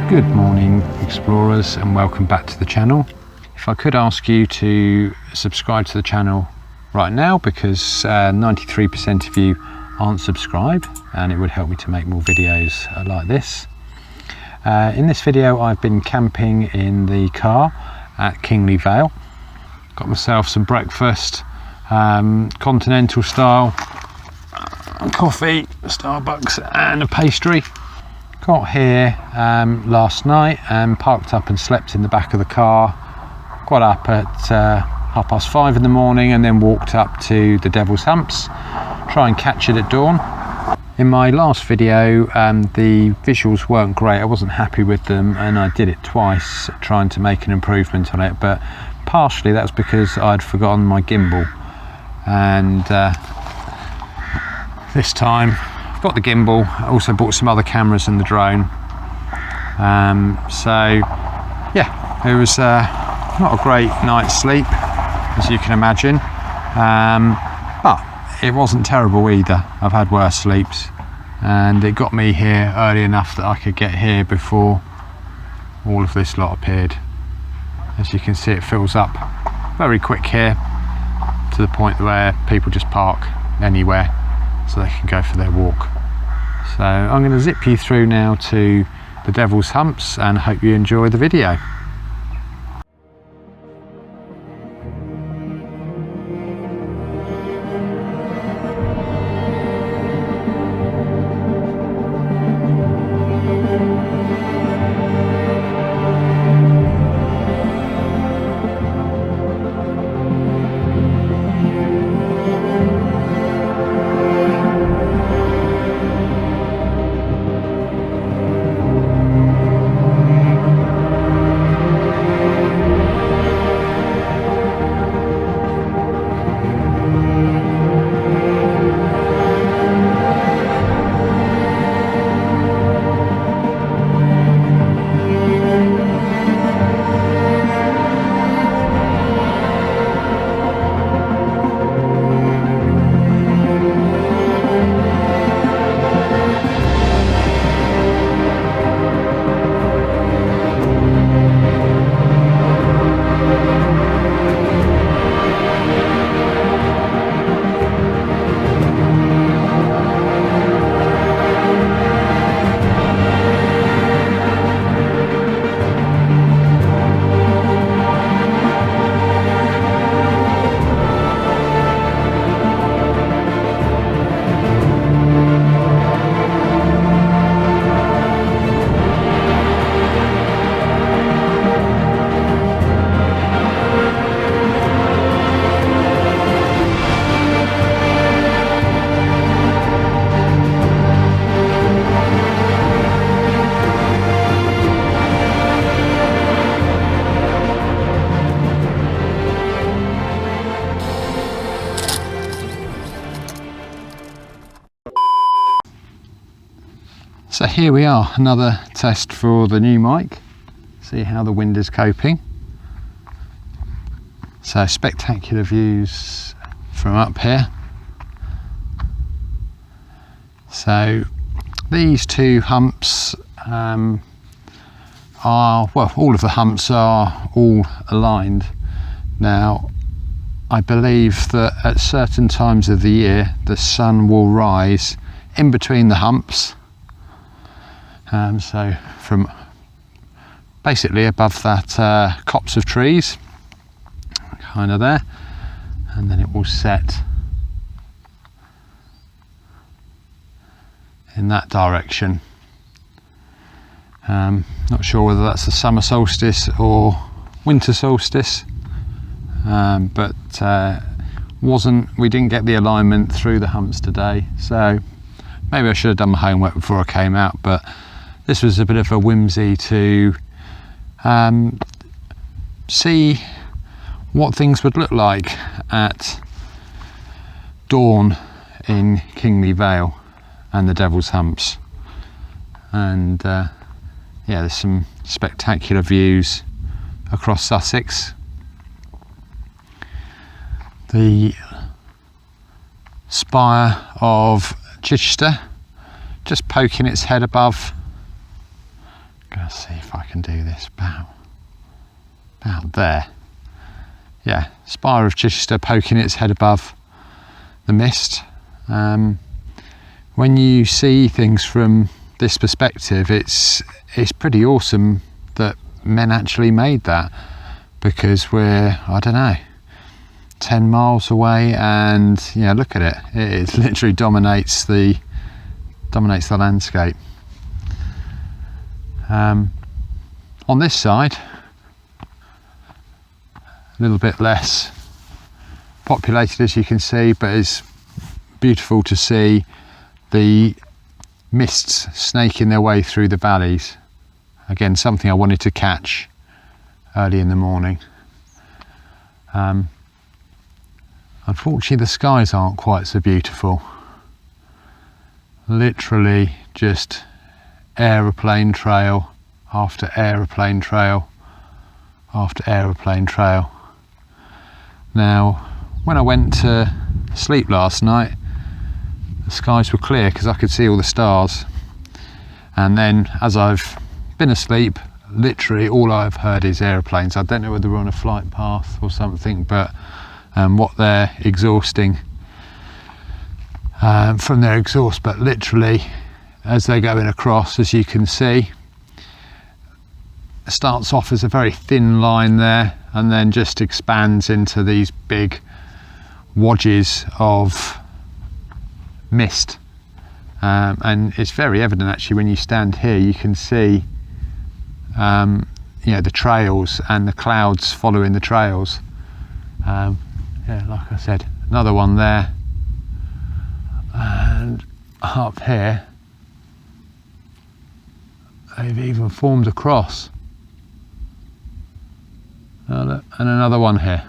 Good morning explorers, and welcome back to the channel. If I could ask you to subscribe to the channel right now, because 93% of you aren't subscribed, and it would help me to make more videos like this. In this video I've been camping in the car at Kingley Vale. Got myself some breakfast, continental style, coffee, Starbucks and a pastry. Got here last night and parked up and slept in the back of the car. Got up at 5:30 in the morning and then walked up to the Devil's Humps, try and catch it at dawn. In my last video the visuals weren't great, I wasn't happy with them, and I did it twice trying to make an improvement on it, but partially that's because I'd forgotten my gimbal, and this time I've got the gimbal. I also bought some other cameras and the drone. So yeah, it was not a great night's sleep, as you can imagine, but it wasn't terrible either. I've had worse sleeps, and it got me here early enough that I could get here before all of this lot appeared. As you can see, it fills up very quick here, to the point where people just park anywhere so they can go for their walk. So I'm going to zip you through now to the Devil's Humps and hope you enjoy the video. So here we are, another test for the new mic. See how the wind is coping. So spectacular views from up here. So these two humps are, well, all of the humps are all aligned. Now I believe that at certain times of the year the sun will rise in between the humps. So from basically above that copse of trees, kind of there, and then it will set in that direction. Not sure whether that's the summer solstice or winter solstice, but we didn't get the alignment through the humps today, so maybe I should have done my homework before I came out, but this was a bit of a whimsy to see what things would look like at dawn in Kingley Vale and the Devil's Humps. And yeah, there's some spectacular views across Sussex. The spire of Chichester just poking its head above Gonna see if I can do this about there. Yeah, spire of Chichester poking its head above the mist. When you see things from this perspective, it's pretty awesome that men actually made that, because we're, I don't know, 10 miles away, and yeah, look at it. It literally dominates the landscape. On this side, a little bit less populated, as you can see, but it's beautiful to see the mists snaking their way through the valleys. Again, something I wanted to catch early in the morning. Unfortunately, the skies aren't quite so beautiful. Literally just aeroplane trail after aeroplane trail after aeroplane trail. Now, when I went to sleep last night, the skies were clear because I could see all the stars. And then as I've been asleep, literally all I've heard is aeroplanes. I don't know whether we're on a flight path or something, but what they're exhausting from their exhaust, but literally as they're going across, as you can see, it starts off as a very thin line there and then just expands into these big wadges of mist, and it's very evident actually when you stand here. You can see the trails and the clouds following the trails. Yeah, like I said, another one there, and up here they've even formed a cross. And another one here.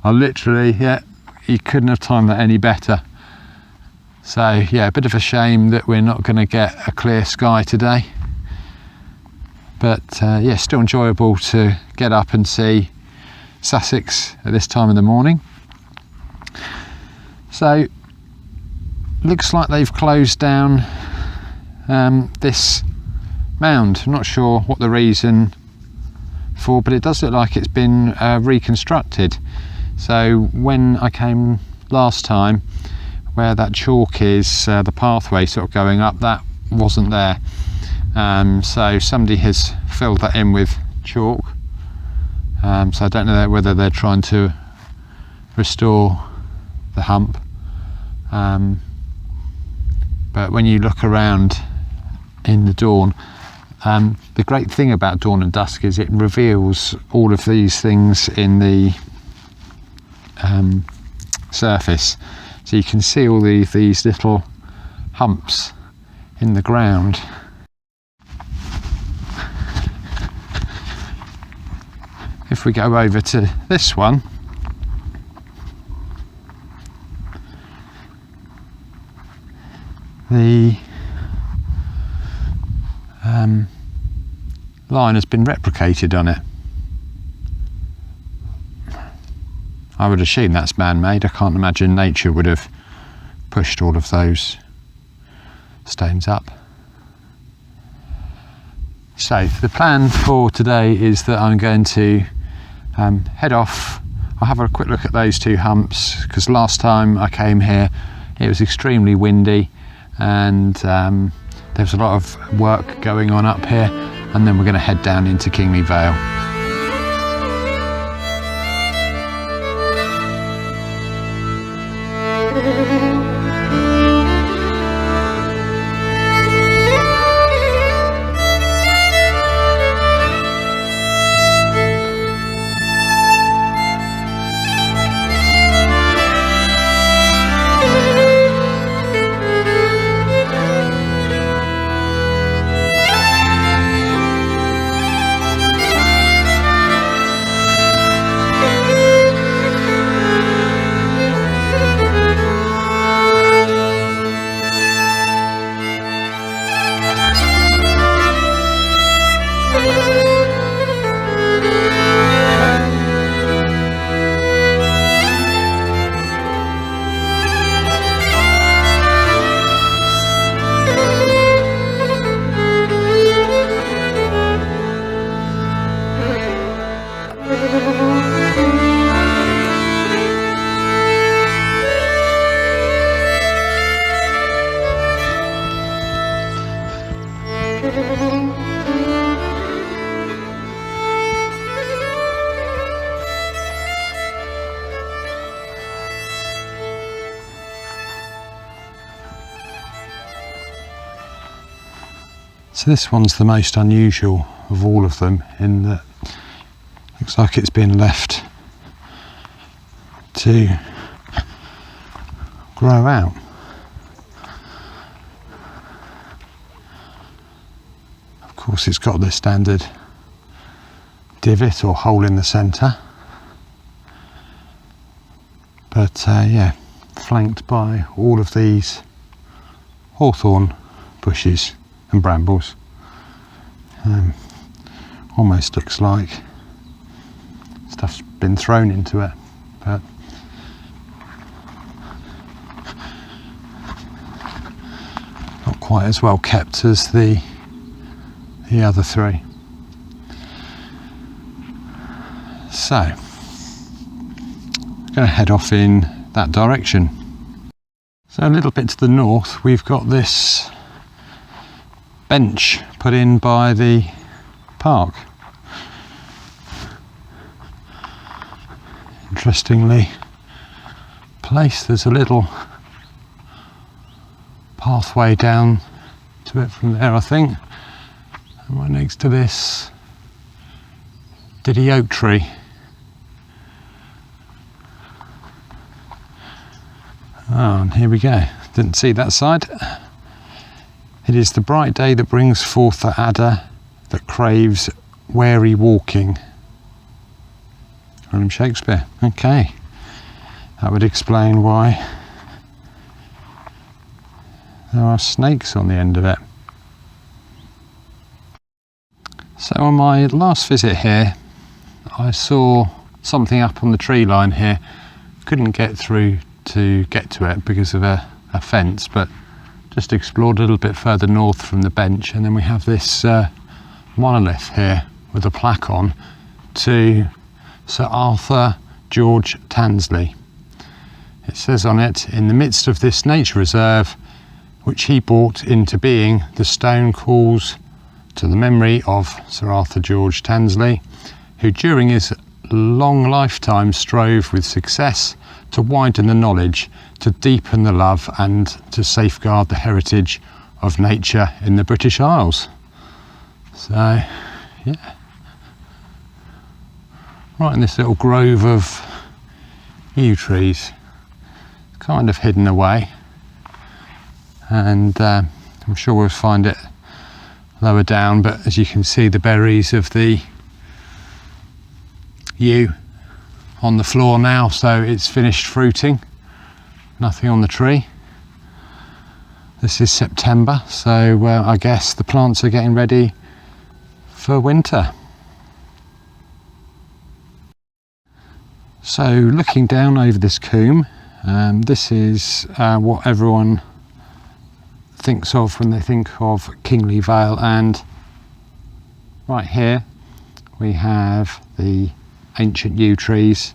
I literally, yeah, you couldn't have timed that any better. So yeah, a bit of a shame that we're not going to get a clear sky today, but yeah, still enjoyable to get up and see Sussex at this time of the morning. So looks like they've closed down this mound. I'm not sure what the reason for, but it does look like it's been reconstructed. So when I came last time, where that chalk is, the pathway sort of going up, that wasn't there. So somebody has filled that in with chalk. So I don't know whether they're trying to restore the hump. But when you look around in the dawn, the great thing about dawn and dusk is it reveals all of these things in the surface. So you can see all these little humps in the ground. If we go over to this one, the line has been replicated on it. I would assume that's man-made. I can't imagine nature would have pushed all of those stones up. So the plan for today is that I'm going to head off. I'll have a quick look at those two humps, because last time I came here it was extremely windy, and there was a lot of work going on up here, and then we're going to head down into Kingley Vale. So this one's the most unusual of all of them, in that it looks like it's been left to grow out. Of course, it's got the standard divot or hole in the centre, but yeah, flanked by all of these hawthorn bushes and brambles. Almost looks like stuff's been thrown into it, but not quite as well kept as the other three. So I'm going to head off in that direction. So a little bit to the north, we've got this bench put in by the park. Interestingly placed, there's a little pathway down to it from there, I think, and right next to this diddy oak tree. Oh, and here we go, didn't see that side. It is the bright day that brings forth the adder that craves wary walking. William Shakespeare. Okay, that would explain why there are snakes on the end of it. So on my last visit here, I saw something up on the tree line here. Couldn't get through to get to it because of a fence, but just explored a little bit further north from the bench, and then we have this monolith here with a plaque on to Sir Arthur George Tansley. It says on it, in the midst of this nature reserve, which he brought into being, the stone calls to the memory of Sir Arthur George Tansley, who during his long lifetime strove with success to widen the knowledge, to deepen the love, and to safeguard the heritage of nature in the British Isles. So, yeah. Right in this little grove of yew trees, kind of hidden away, and I'm sure we'll find it lower down, but as you can see, the berries of the yew on the floor now, so it's finished fruiting. Nothing on the tree. This is September, so I guess the plants are getting ready for winter. So looking down over this coombe, this is what everyone thinks of when they think of Kingley Vale, and right here we have the ancient yew trees.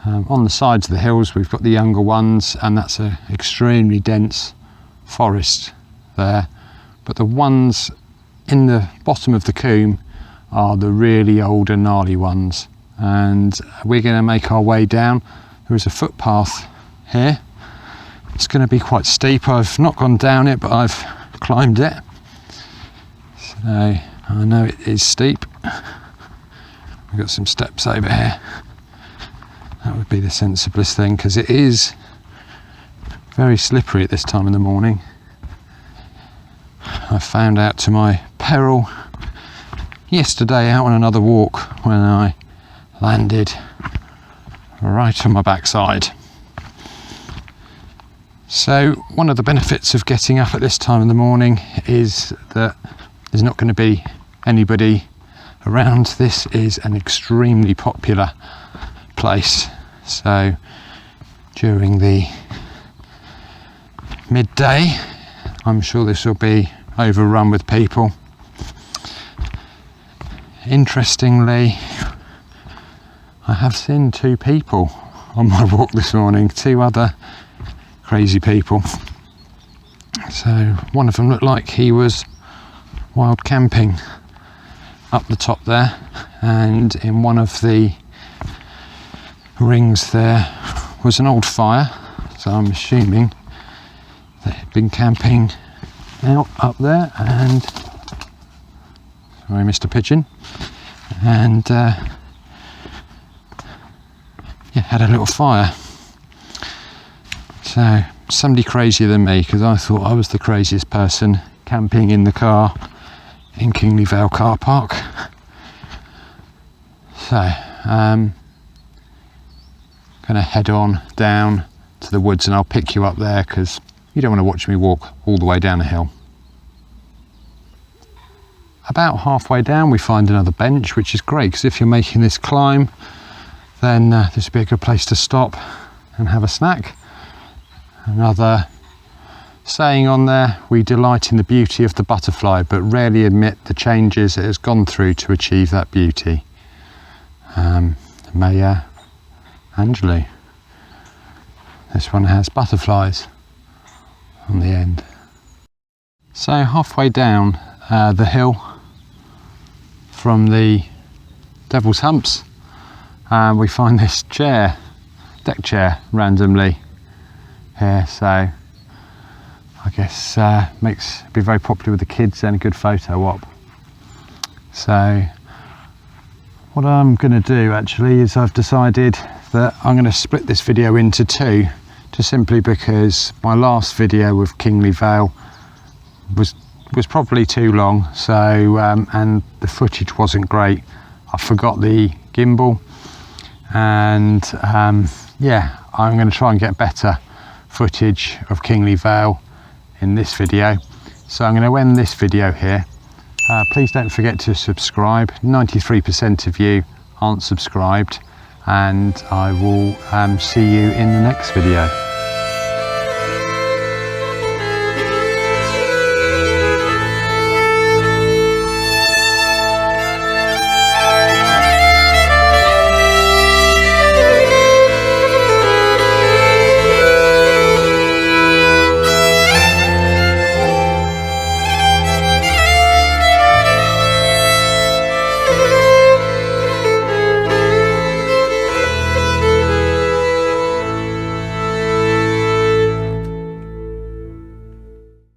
On the sides of the hills we've got the younger ones, and that's an extremely dense forest there, but the ones in the bottom of the coombe are the really old and gnarly ones, and we're going to make our way down. There is a footpath here. It's going to be quite steep. I've not gone down it, but I've climbed it, so I know it is steep. We've got some steps over here. That would be the sensiblest thing, because it is very slippery at this time in the morning. I found out to my peril yesterday out on another walk when I landed right on my backside. So one of the benefits of getting up at this time in the morning is that there's not going to be anybody around. This is an extremely popular place, so during the midday I'm sure this will be overrun with people. Interestingly, I have seen two people on my walk this morning, two other crazy people. So one of them looked like he was wild camping up the top there, and in one of the rings there was an old fire, so I'm assuming they had been camping out up there. And sorry, Mr. Pigeon. And yeah, had a little fire. So somebody crazier than me, because I thought I was the craziest person camping in the car in Kingley Vale car park. So gonna head on down to the woods, and I'll pick you up there because you don't want to watch me walk all the way down a hill. About halfway down we find another bench, which is great because if you're making this climb, then this would be a good place to stop and have a snack. Another saying on there: we delight in the beauty of the butterfly but rarely admit the changes it has gone through to achieve that beauty. Maya Angelou. This one has butterflies on the end. So halfway down the hill from the Devil's Humps, we find this chair, deck chair, randomly here. So I guess be very popular with the kids and a good photo op. So what I'm going to do actually is I've decided that I'm going to split this video into two, just simply because my last video with Kingley Vale was probably too long, so and the footage wasn't great. I forgot the gimbal, and yeah, I'm going to try and get better footage of Kingley Vale in this video. So I'm going to end this video here. Please don't forget to subscribe. 93% of you aren't subscribed, and I will see you in the next video.